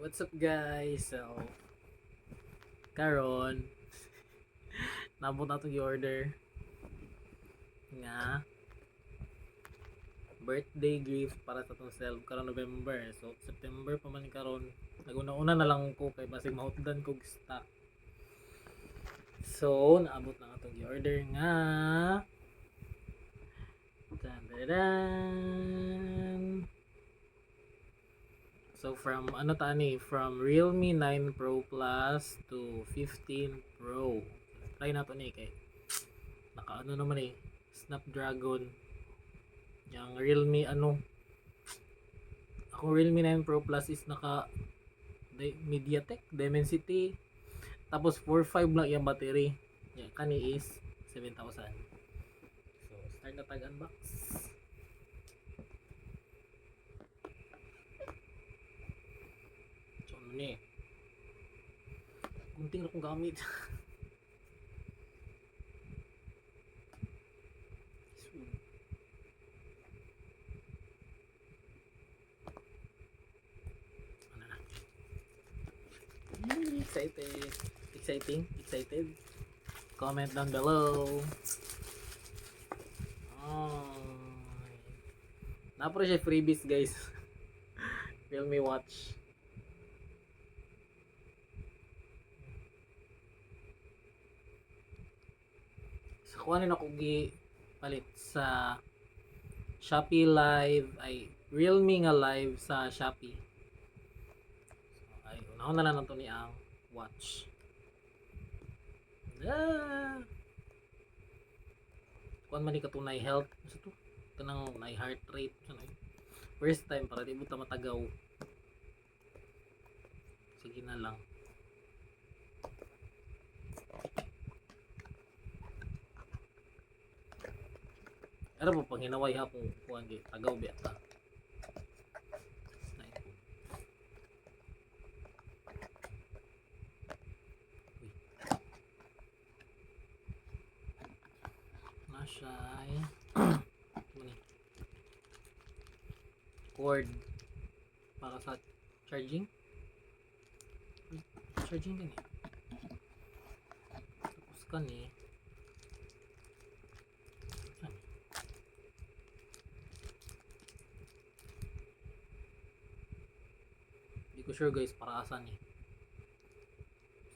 What's up guys? So, karon nabot na itong i-order nga birthday gift para sa itong self karon November. So, September pa man karon. Naguna-una na lang ko kay basig mahutdan kog stock. So, naabot na itong i-order nga Tadadan! So from from Realme 9 Pro Plus to 15 Pro. Try na to ni kay naka naman Snapdragon. Yang Realme ako Realme 9 Pro Plus is naka MediaTek Dimensity tapos 4.5 lang yung battery. Yan kani is 7,000. So start na tag unbox. Ni gunting na kong gamit. Excited. Comment down below. Napro siya freebies guys. Realme watch. Kuha na ako palit sa Shopee Live ay Realme nga live sa Shopee. So, ay unahon na lang nato ni ang watch. Kuan man ni katunay health sa to kanang na heart rate sanay. First time para di mo ta matagaw. Sige na lang. Ano po pang hinaway ha kung kuhan di tagaw biya ta. Nasay cord para sa charging din eh. Tapos kani hindi ko sure guys para asan eh.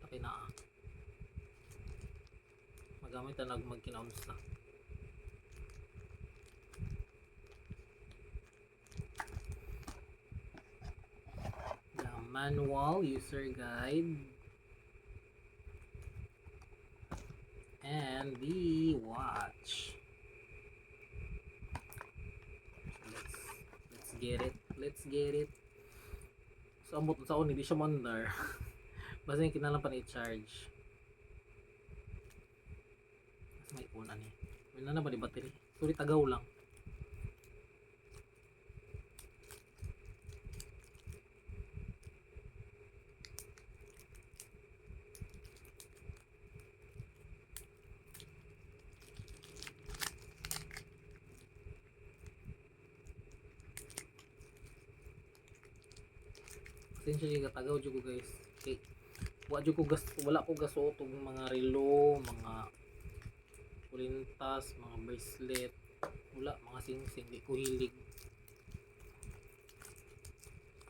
Basta kinaa magamit na magkinaunsa. The manual user guide and the watch. Let's get it. So ambot sa hindi siya mandar. Basta yung kinalang pa i-charge. May una ni. Wala na ba di battery? Sorry tagaw lang. Essentially katagaw jud ko guys. Okay. Wala ko gasuot og mga relo, mga kulintas, mga bracelet. Wala mga singsing di ko hilig.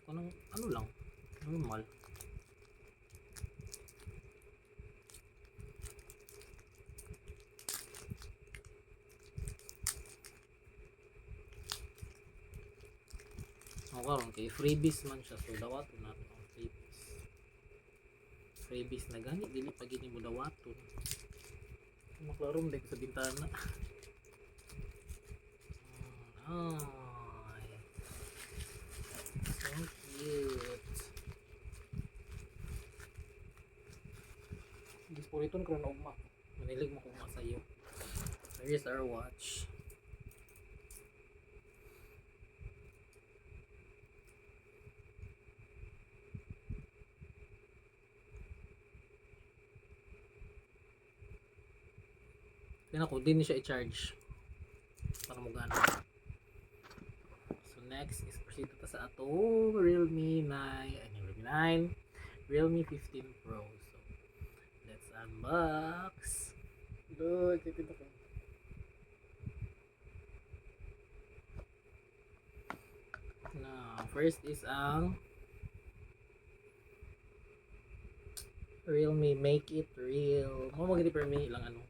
Kanang ano lang, normal. Karon kay freebies man siya so dawaton natin ang freebies na gani dili pa gini mo dawaton maklarom dek sa bintana. Ay so cute disporiton ko na ugma manilig mo kung masayo. Here's our watch. Kaya ako, din siya i-charge para mo gana. So next is proceed ta sa atong Realme 9, Realme 9, Realme 15 Pro. So, let's unbox. Look, excited ako. Now, first is ang Realme Make It Real. Mo magdi permi lang ano.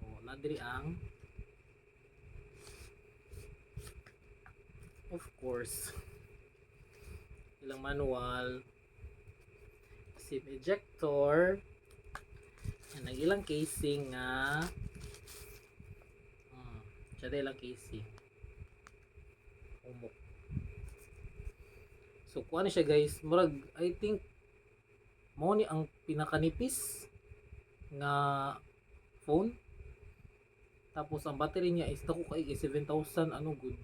So, nadiri ang of course ilang manual, SIM ejector, and ang ilang casing nga siya din ilang casing umok. So kuha ni siya guys, murag I think mo ni ang pinakanipis nga phone. Tapos ang battery niya is dako kay 7,000 ano good.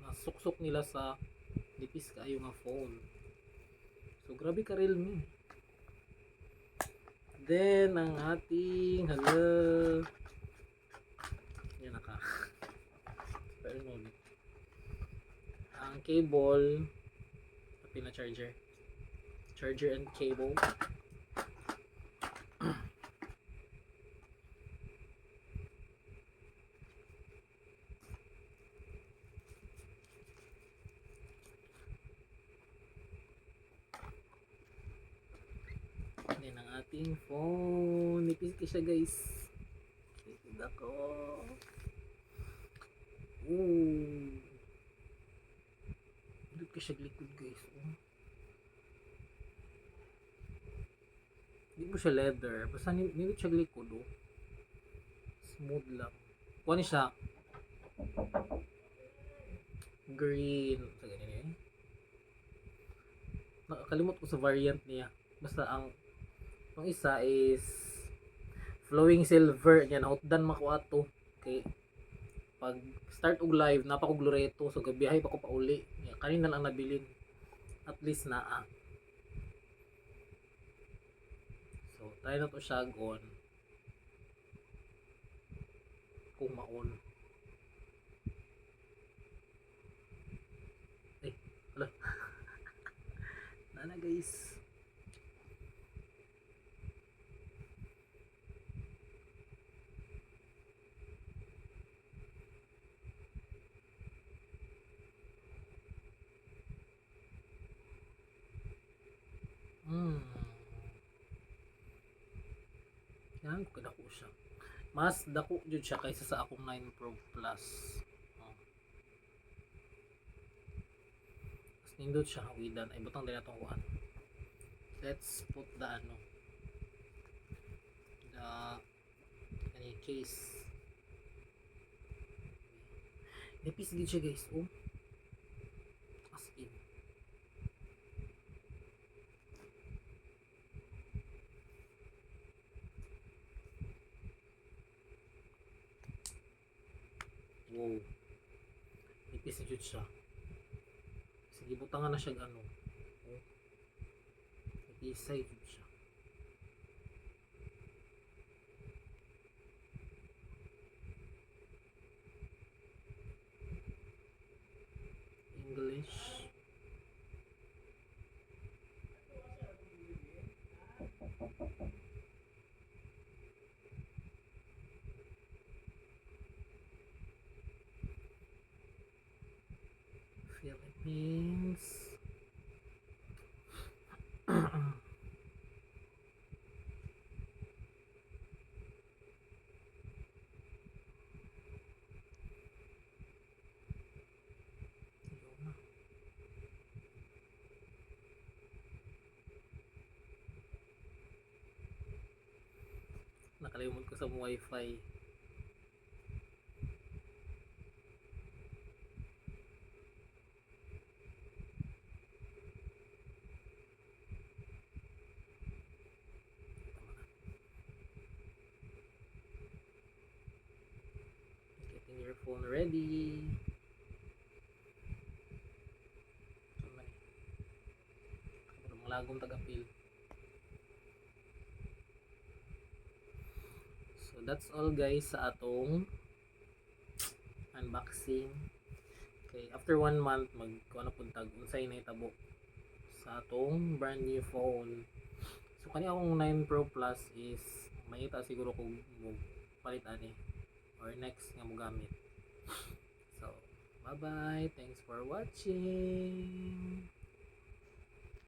Nasuksok nila sa nipis kaayo nga phone. So grabe ka Realme. Then ang ating yan naka pero no, ang cable na charger and cable. Then ang ating phone, nipis ka siya guys. Nipis ako. Dito ka siya likod guys. Hindi mo siya leather. Basta nilip siya likod smooth lang. Kuha ni siya green. Sa ganyan Nakakalimot ko sa variant niya. Basta ang isa is flowing silver niya. Nautdan makuha to. Okay. Pag start og live, napakog loreto. So gabiyahe pa ko pa uli. Kanina lang nabilin. At least naa. So try na to siya on. Kung ma-on. Hala. Nana guys. Yan ko kadako siya. Mas dako jud siya kaysa sa akong 9 Pro Plus. Mas nindot siya hawidan. Ay butang din natong kuan. Let's put the case. Nipis gid siya guys. As in. Wow. Nipis jud siya. Sige butangan na siya ano. Nipisay jud siya. English. Philippines. Nakalimutan ko sa wifi. Getting your phone ready. Lagom tagapil. So that's all guys sa atong unboxing kay after 1 month kuha na pud tag unsay nahitabo sa atong brand new phone. So kani akong 9 Pro Plus is makita siguro kung palit ani or next nga mo gamit. So bye bye, thanks for watching.